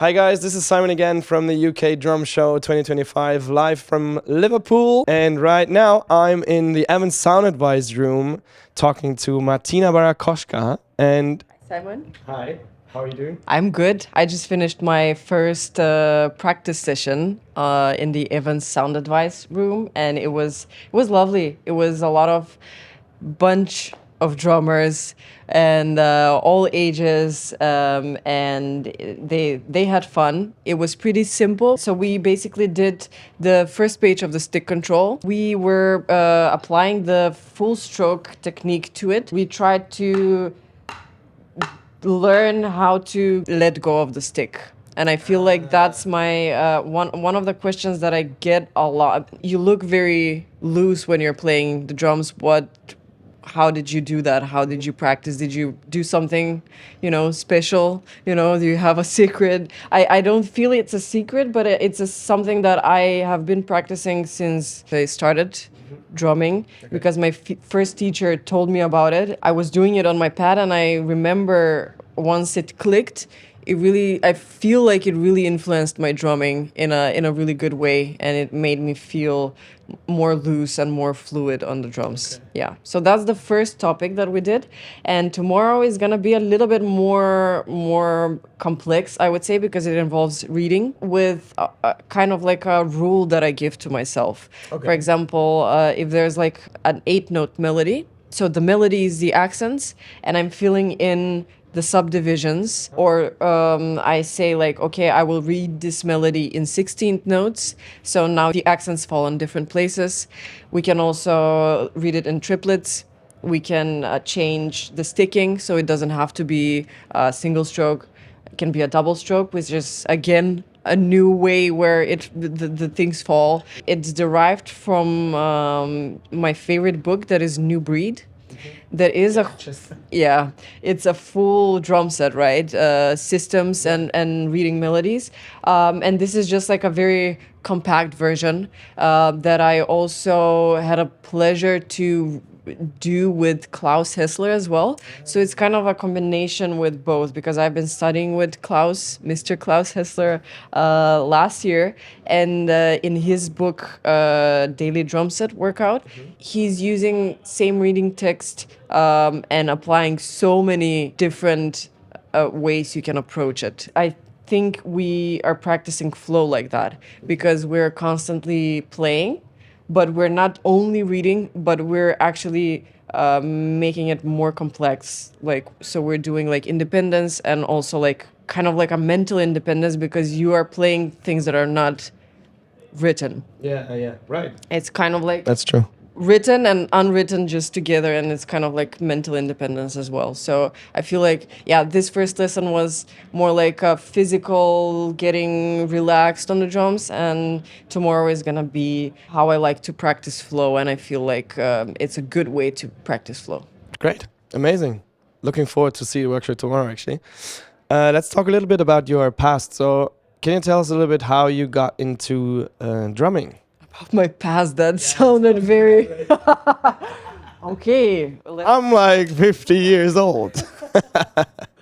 Hi guys, this is Simon again from the UK Drum Show 2025, live from Liverpool. And right now I'm in the Evans Sound Advice room talking to Martina Barakoska. And Simon? hi, how are you doing? I'm good. I just finished my first practice session in the Evans Sound Advice room, and it was lovely. It was a lot of bunch of drummers and all ages, and they had fun. It was pretty simple. So we basically did the first page of the stick control. We were applying the full stroke technique to it. We tried to learn how to let go of the stick. And I feel like that's my one of the questions that I get a lot. You look very loose when you're playing the drums. How did you do that? How did you practice? Did you do something, special? Do you have a secret? I don't feel it's a secret, but something that I have been practicing since I started drumming, because my first teacher told me about it. I was doing it on my pad, and I remember once it clicked, I feel like it really influenced my drumming in a really good way, and it made me feel more loose and more fluid on the drums. Okay. Yeah. So that's the first topic that we did, and tomorrow is gonna be a little bit more complex, I would say, because it involves reading with a kind of like a rule that I give to myself. Okay. For example, if there's like an 8-note melody, so the melody is the accents, and I'm filling in the subdivisions, or I say like, okay, I will read this melody in 16th notes. So now the accents fall in different places. We can also read it in triplets. We can change the sticking, so it doesn't have to be a single stroke. It can be a double stroke, which is again a new way where the things fall. It's derived from my favorite book, that is New Breed. That is it's a full drum set, right? Systems and reading melodies. And this is just like a very compact version that I also had a pleasure to do with Klaus Hessler as well. So it's kind of a combination with both, because I've been studying with Mr. Klaus Hessler last year, and in his book Daily Drum Set Workout, he's using same reading text and applying so many different ways you can approach it. I think we are practicing flow like that, because we're constantly playing, but we're not only reading, but we're actually making it more complex. Like, so we're doing like independence, and also like kind of like a mental independence, because you are playing things that are not written. Yeah, right. It's kind of like That's true. written and unwritten just together, and it's kind of like mental independence as well. So I feel like, yeah, this first lesson was more like a physical getting relaxed on the drums, and tomorrow is gonna be how I like to practice flow, and I feel like it's a good way to practice flow. Great. Amazing. Looking forward to see the workshop tomorrow, actually. Let's talk a little bit about your past. So can you tell us a little bit how you got into drumming? Of my past, that sounded very okay. I'm like 50 years old.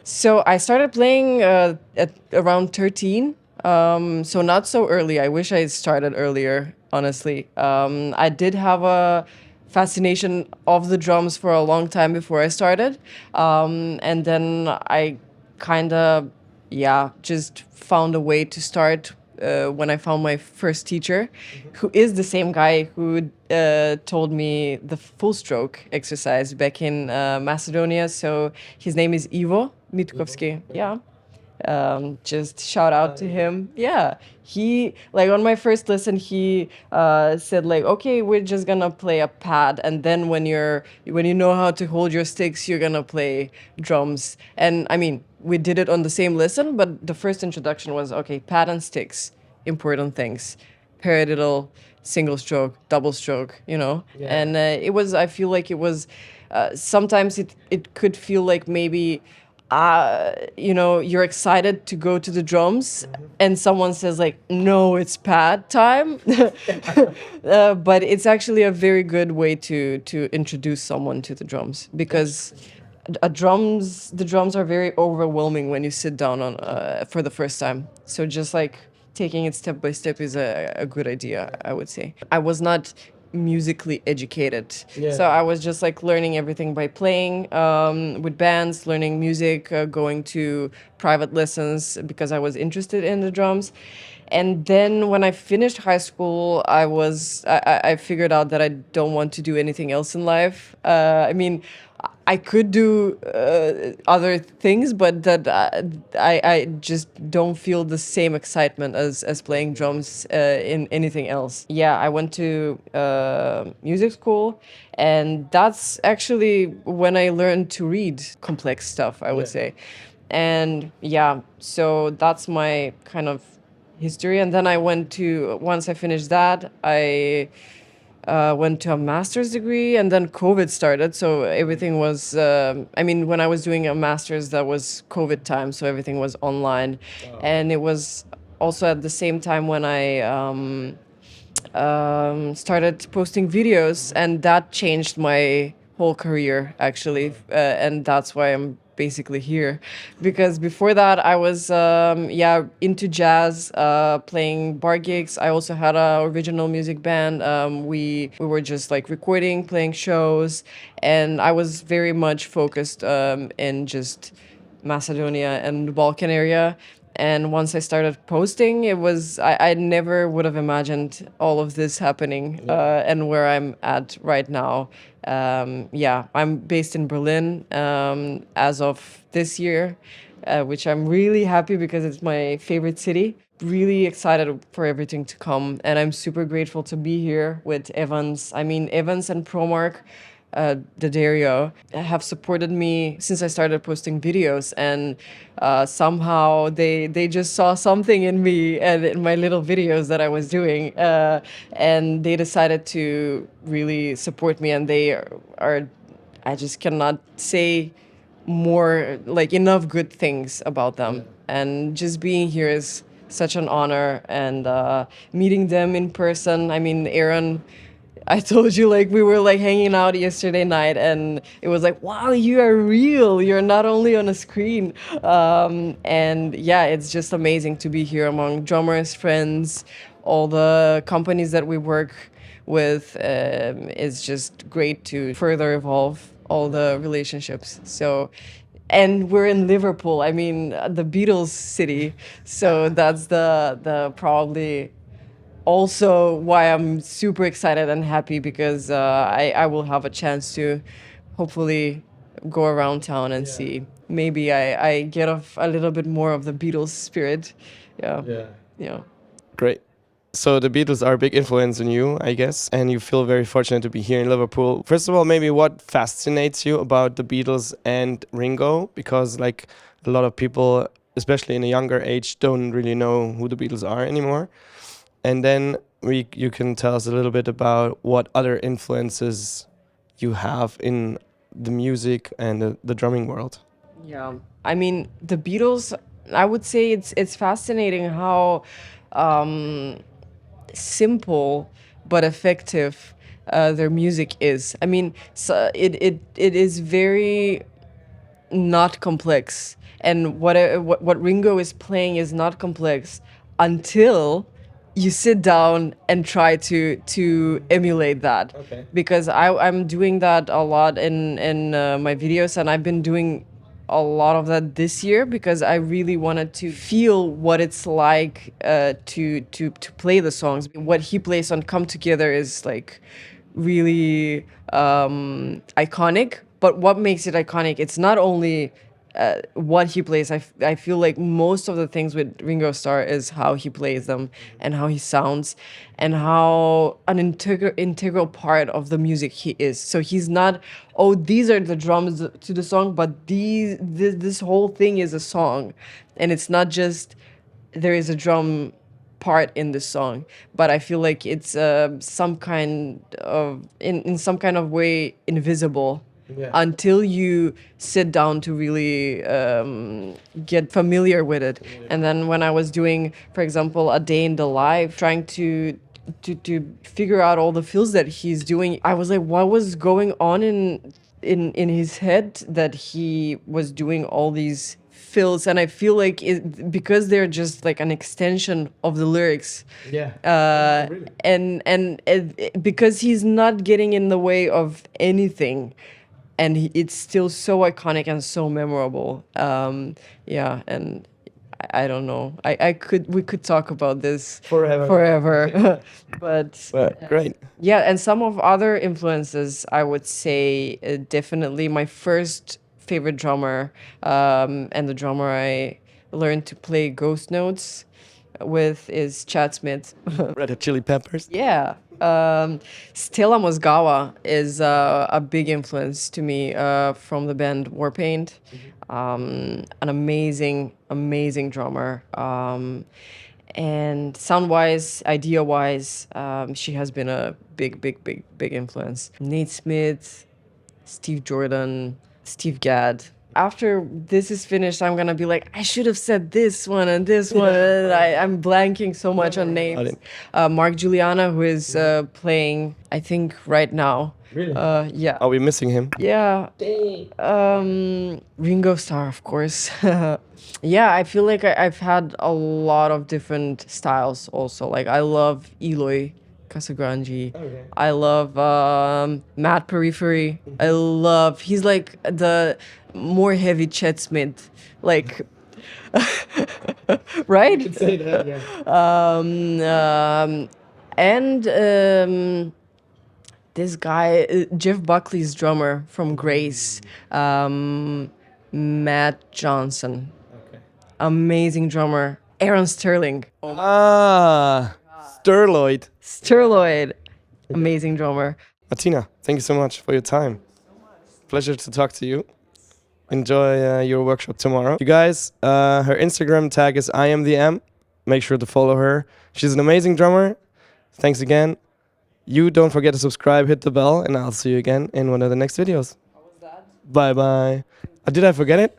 So I started playing at around 13, so not so early. I wish I had started earlier, honestly. I did have a fascination of the drums for a long time before I started, and then I kind of, just found a way to start when I found my first teacher, who is the same guy who told me the full stroke exercise back in Macedonia. So his name is Ivo Mitkovsky. Yeah. Just shout out to him. Yeah. He, like, on my first lesson, he said like, okay, we're just gonna play a pad, and then when you know how to hold your sticks, you're gonna play drums. And I mean, we did it on the same lesson, but the first introduction was, okay, pad and sticks, important things, paradiddle, single stroke, double stroke, Yeah. And I feel like it was, sometimes it could feel like maybe, you're excited to go to the drums, and someone says like, no, it's pad time. But it's actually a very good way to introduce someone to the drums, because the drums are very overwhelming when you sit down on for the first time. So just like taking it step by step is a good idea, I would say. I was not musically educated, so I was just like learning everything by playing with bands, learning music, going to private lessons because I was interested in the drums. And then when I finished high school, I figured out that I don't want to do anything else in life. I mean, I could do other things, but that I just don't feel the same excitement as playing drums in anything else. Yeah, I went to music school, and that's actually when I learned to read complex stuff, I would say. And yeah, so that's my kind of history. And then once I finished that, I went to a master's degree, and then COVID started. So everything was, I mean, when I was doing a master's, that was COVID time. So everything was online. And it was also at the same time when I started posting videos, and that changed my whole career, actually. And that's why I'm basically here, because before that I was yeah, into jazz, playing bar gigs. I also had a original music band. We were just like recording, playing shows, and I was very much focused in just Macedonia and the Balkan area. And once I started posting, I never would have imagined all of this happening, and where I'm at right now. Yeah, I'm based in Berlin as of this year, which I'm really happy because it's my favorite city. Really excited for everything to come, and I'm super grateful to be here with Evans. I mean, Evans and Promark, the Dario, have supported me since I started posting videos, and somehow they just saw something in me and in my little videos that I was doing, and they decided to really support me, and they are I just cannot say more, like, enough good things about them. And just being here is such an honor, and meeting them in person. I mean, Aaron, I told you, like, we were like hanging out yesterday night, and it was like, wow, you are real. You're not only on a screen. And yeah, it's just amazing to be here among drummers, friends, all the companies that we work with. It's just great to further evolve all the relationships. So, and we're in Liverpool. I mean, the Beatles city. So that's the probably also why I'm super excited and happy, because I will have a chance to hopefully go around town and see. Maybe I get off a little bit more of the Beatles spirit. Yeah. Yeah. Great. So the Beatles are a big influence on you, I guess, and you feel very fortunate to be here in Liverpool. First of all, maybe what fascinates you about the Beatles and Ringo? Because like a lot of people, especially in a younger age, don't really know who the Beatles are anymore. And then you can tell us a little bit about what other influences you have in the music and the drumming world. Yeah, I mean, the Beatles, I would say it's fascinating how simple but effective their music is. I mean, so it is very not complex, and what Ringo is playing is not complex until you sit down and try to emulate that. Okay. Because I'm doing that a lot in my videos, and I've been doing a lot of that this year because I really wanted to feel what it's like to play the songs. What he plays on Come Together is like really iconic, but what makes it iconic, it's not only what he plays. I feel like most of the things with Ringo Starr is how he plays them and how he sounds and how an integral part of the music he is. So he's not, oh, these are the drums to the song, but this whole thing is a song. And it's not just there is a drum part in the song, but I feel like it's some kind of in some kind of way invisible. Yeah. Until you sit down to really get familiar with it. And then when I was doing, for example, A Day in the Life, trying to figure out all the fills that he's doing, I was like, what was going on in in his head that he was doing all these fills, and I feel like because they're just like an extension of the lyrics. Yeah. And because he's not getting in the way of anything, and it's still so iconic and so memorable. Yeah, and I don't know. We could talk about this forever. But Great. yeah, and some of other influences, I would say definitely my first favorite drummer, and the drummer I learned to play ghost notes with is Chad Smith. Red Hot Chili Peppers. Yeah. Stella Mozgawa is a big influence to me from the band Warpaint. An amazing, amazing drummer. And sound-wise, idea-wise, she has been a big, big, big, big influence. Nate Smith, Steve Jordan, Steve Gadd. After this is finished, I'm gonna be like, I should have said this one and this one. And I'm blanking so much on names. Mark Juliana, who is playing, I think, right now. Really? Yeah. Are we missing him? Yeah. Ringo Starr, of course. Yeah, I feel like I've had a lot of different styles also. Like, I love Eloy Casagrande. Okay. I love Matt Periphery. He's like the more heavy Chet Smith. Like, right? Say that, yeah. And this guy, Jeff Buckley's drummer from Grace, Matt Johnson. Okay. Amazing drummer. Aaron Sterling. Sterloid. Sterloid. Amazing drummer. Martina, thank you so much for your time. Pleasure to talk to you. Enjoy your workshop tomorrow. You guys, her Instagram tag is IamTheM. Make sure to follow her. She's an amazing drummer. Thanks again. You don't forget to subscribe, hit the bell, and I'll see you again in one of the next videos. How was that? Bye bye. Did I forget it?